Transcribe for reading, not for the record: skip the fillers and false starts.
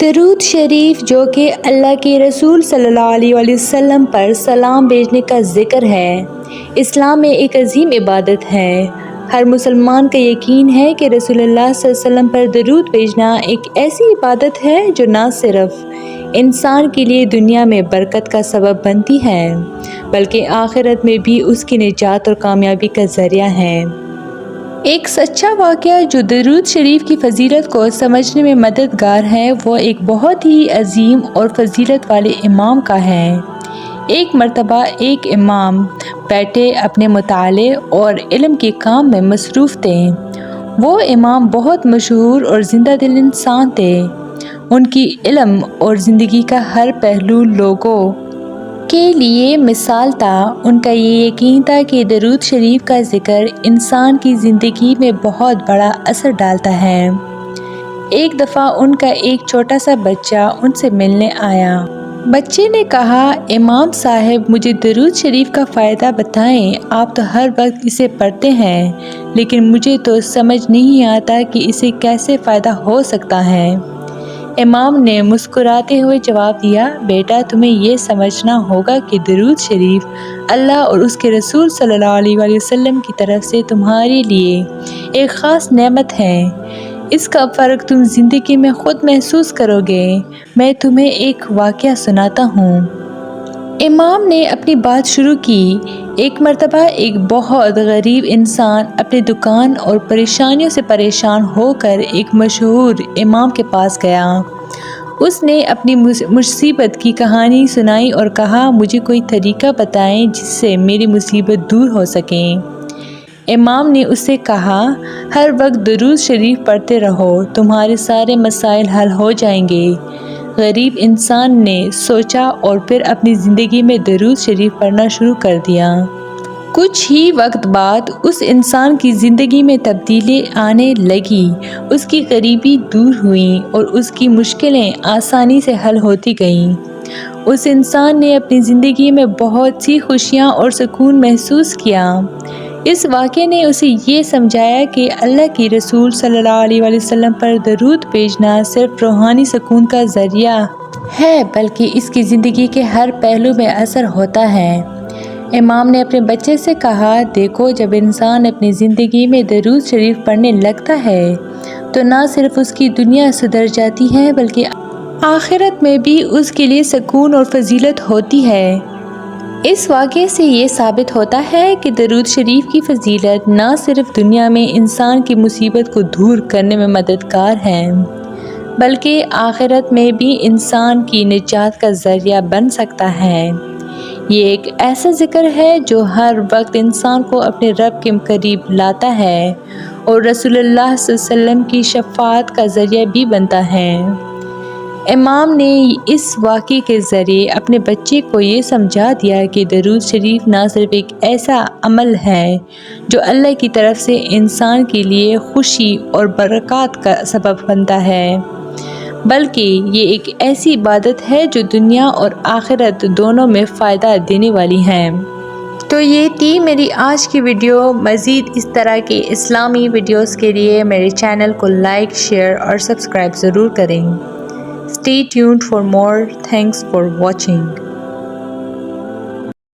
درود شریف جو کہ اللہ کے رسول صلی اللہ علیہ وسلم پر سلام بھیجنے کا ذکر ہے، اسلام میں ایک عظیم عبادت ہے۔ ہر مسلمان کا یقین ہے کہ رسول اللہ صلی اللہ علیہ وسلم پر درود بھیجنا ایک ایسی عبادت ہے جو نہ صرف انسان کے لیے دنیا میں برکت کا سبب بنتی ہے بلکہ آخرت میں بھی اس کی نجات اور کامیابی کا ذریعہ ہے۔ ایک سچا واقعہ جو درود شریف کی فضیلت کو سمجھنے میں مددگار ہے وہ ایک بہت ہی عظیم اور فضیلت والے امام کا ہے۔ ایک مرتبہ ایک امام بیٹھے اپنے مطالعے اور علم کے کام میں مصروف تھے۔ وہ امام بہت مشہور اور زندہ دل انسان تھے۔ ان کی علم اور زندگی کا ہر پہلو لوگوں کے لیے مثال تھا۔ ان کا یہ یقین تھا کہ درود شریف کا ذکر انسان کی زندگی میں بہت بڑا اثر ڈالتا ہے۔ ایک دفعہ ان کا ایک چھوٹا سا بچہ ان سے ملنے آیا۔ بچے نے کہا، امام صاحب مجھے درود شریف کا فائدہ بتائیں، آپ تو ہر وقت اسے پڑھتے ہیں لیکن مجھے تو سمجھ نہیں آتا کہ اسے کیسے فائدہ ہو سکتا ہے۔ امام نے مسکراتے ہوئے جواب دیا، بیٹا تمہیں یہ سمجھنا ہوگا کہ درود شریف اللہ اور اس کے رسول صلی اللہ علیہ وسلم کی طرف سے تمہارے لیے ایک خاص نعمت ہے۔ اس کا فرق تم زندگی میں خود محسوس کرو گے۔ میں تمہیں ایک واقعہ سناتا ہوں۔ امام نے اپنی بات شروع کی۔ ایک مرتبہ ایک بہت غریب انسان اپنی دکان اور پریشانیوں سے پریشان ہو کر ایک مشہور امام کے پاس گیا۔ اس نے اپنی مصیبت کی کہانی سنائی اور کہا، مجھے کوئی طریقہ بتائیں جس سے میری مصیبت دور ہو سکے۔ امام نے اس سے کہا، ہر وقت درود شریف پڑھتے رہو، تمہارے سارے مسائل حل ہو جائیں گے۔ غریب انسان نے سوچا اور پھر اپنی زندگی میں درود شریف پڑھنا شروع کر دیا۔ کچھ ہی وقت بعد اس انسان کی زندگی میں تبدیلی آنے لگی، اس کی غریبی دور ہوئی اور اس کی مشکلیں آسانی سے حل ہوتی گئیں۔ اس انسان نے اپنی زندگی میں بہت سی خوشیاں اور سکون محسوس کیا۔ اس واقعے نے اسے یہ سمجھایا کہ اللہ کے رسول صلی اللہ علیہ وسلم پر درود بھیجنا صرف روحانی سکون کا ذریعہ ہے بلکہ اس کی زندگی کے ہر پہلو میں اثر ہوتا ہے۔ امام نے اپنے بچے سے کہا، دیکھو جب انسان اپنی زندگی میں درود شریف پڑھنے لگتا ہے تو نہ صرف اس کی دنیا سدھر جاتی ہے بلکہ آخرت میں بھی اس کے لیے سکون اور فضیلت ہوتی ہے۔ اس واقعے سے یہ ثابت ہوتا ہے کہ درود شریف کی فضیلت نہ صرف دنیا میں انسان کی مصیبت کو دور کرنے میں مددگار ہے بلکہ آخرت میں بھی انسان کی نجات کا ذریعہ بن سکتا ہے۔ یہ ایک ایسا ذکر ہے جو ہر وقت انسان کو اپنے رب کے قریب لاتا ہے اور رسول اللہ صلی اللہ علیہ وسلم کی شفاعت کا ذریعہ بھی بنتا ہے۔ امام نے اس واقعے کے ذریعے اپنے بچے کو یہ سمجھا دیا کہ درود شریف نہ صرف ایک ایسا عمل ہے جو اللہ کی طرف سے انسان کے لیے خوشی اور برکات کا سبب بنتا ہے بلکہ یہ ایک ایسی عبادت ہے جو دنیا اور آخرت دونوں میں فائدہ دینے والی ہے۔ تو یہ تھی میری آج کی ویڈیو۔ مزید اس طرح کے اسلامی ویڈیوز کے لیے میرے چینل کو لائک، شیئر اور سبسکرائب ضرور کریں۔ Stay tuned for more. Thanks for watching.